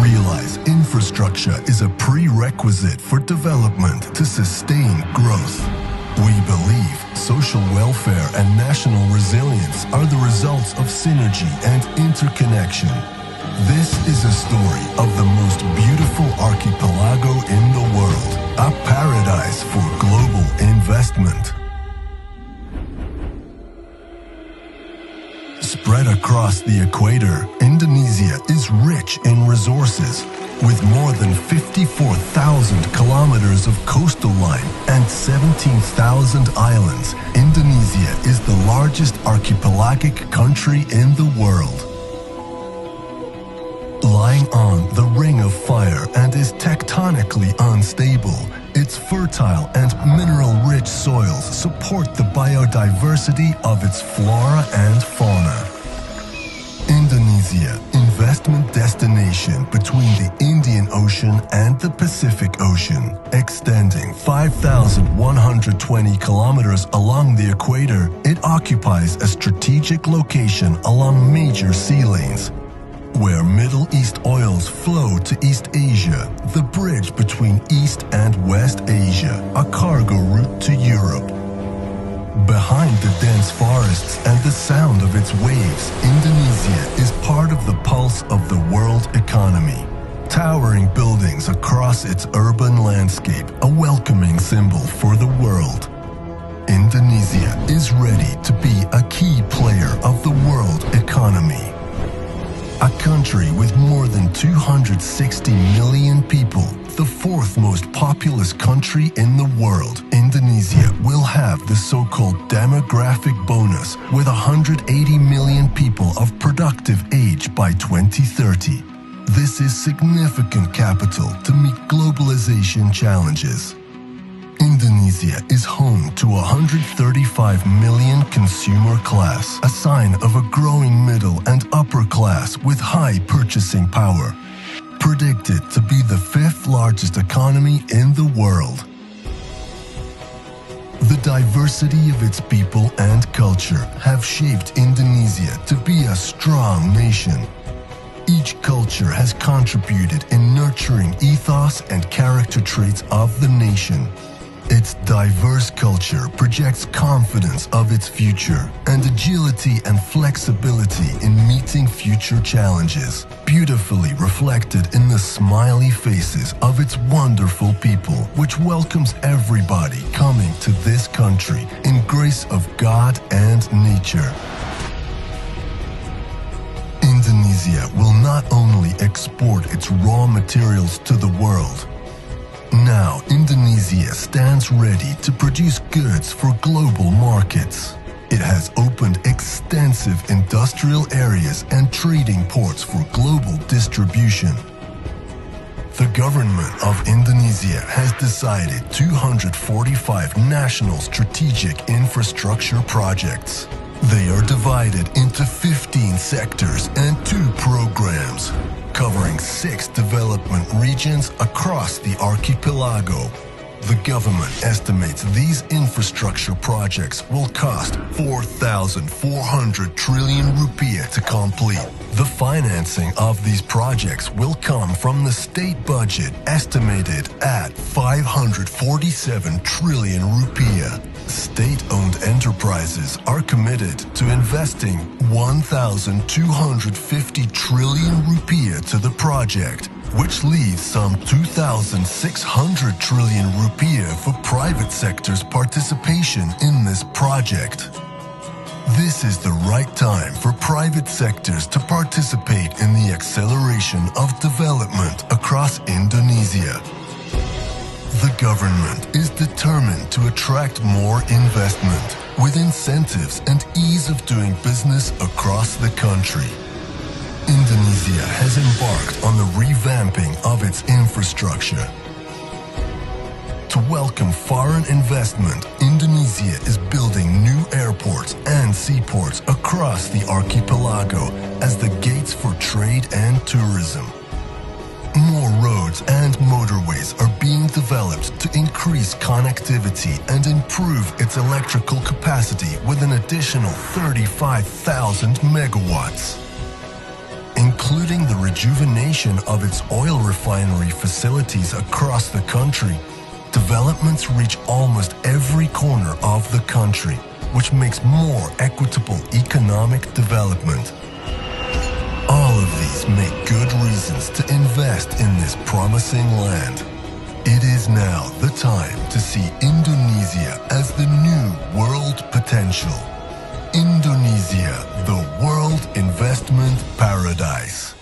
realize infrastructure is a prerequisite for development to sustain growth. We believe social welfare and national resilience are the results of synergy and interconnection. This is a story of the most beautiful archipelago in the world, a paradise for global investment. Spread across the equator, Indonesia is rich in resources. With more than 54,000 kilometers of coastal line and 17,000 islands, Indonesia is the largest archipelagic country in the world. Lying on the Ring of Fire and is tectonically unstable, its fertile and mineral-rich soils support the biodiversity of its flora and fauna. Indonesia, investment destination between the Indian Ocean and the Pacific Ocean, extending 5,120 kilometers along the equator, it occupies a strategic location along major sea lanes. Where Middle East oils flow to East Asia, the bridge between East and West Asia, a cargo route to Europe. Behind the dense forests and the sound of its waves, Indonesia is part of the pulse of the world economy. Towering buildings across its urban landscape, a welcoming symbol for the world. Indonesia is ready to be a key player of the world economy. A country with more than 260 million people, the fourth most populous country in the world, Indonesia will have the so-called demographic bonus with 180 million people of productive age by 2030. This is significant capital to meet globalization challenges. Indonesia is home to 135 million consumer class, a sign of a growing middle and upper class with high purchasing power. Predicted to be the fifth largest economy in the world. The diversity of its people and culture have shaped Indonesia to be a strong nation. Each culture has contributed in nurturing ethos and character traits of the nation. Its diverse culture projects confidence of its future and agility and flexibility in meeting future challenges, beautifully reflected in the smiley faces of its wonderful people, which welcomes everybody coming to this country in grace of God and nature. Indonesia will not only export its raw materials to the world. Now, Indonesia stands ready to produce goods for global markets. It has opened extensive industrial areas and trading ports for global distribution. The government of Indonesia has decided 245 national strategic infrastructure projects. They are divided into 15 sectors and 2 programs, covering 6 development regions across the archipelago. The government estimates these infrastructure projects will cost 4,400 trillion rupiah to complete. The financing of these projects will come from the state budget, estimated at 547 trillion rupiah. State-owned enterprises are committed to investing 1,250 trillion rupiah to the project, which leaves some 2,600 trillion rupiah for private sector's participation in this project. This is the right time for private sectors to participate in the acceleration of development across Indonesia. The government is determined to attract more investment with incentives and ease of doing business across the country. Indonesia has embarked on the revamping of its infrastructure. To welcome foreign investment, Indonesia is building new airports and seaports across the archipelago as the gates for trade and tourism. More roads and motorways are being developed to increase connectivity and improve its electrical capacity with an additional 35,000 megawatts. Including the rejuvenation of its oil refinery facilities across the country, developments reach almost every corner of the country, which makes more equitable economic development. All of these make good reasons to invest in this promising land. It is now the time to see Indonesia as the new world potential. Indonesia, the world investment paradise.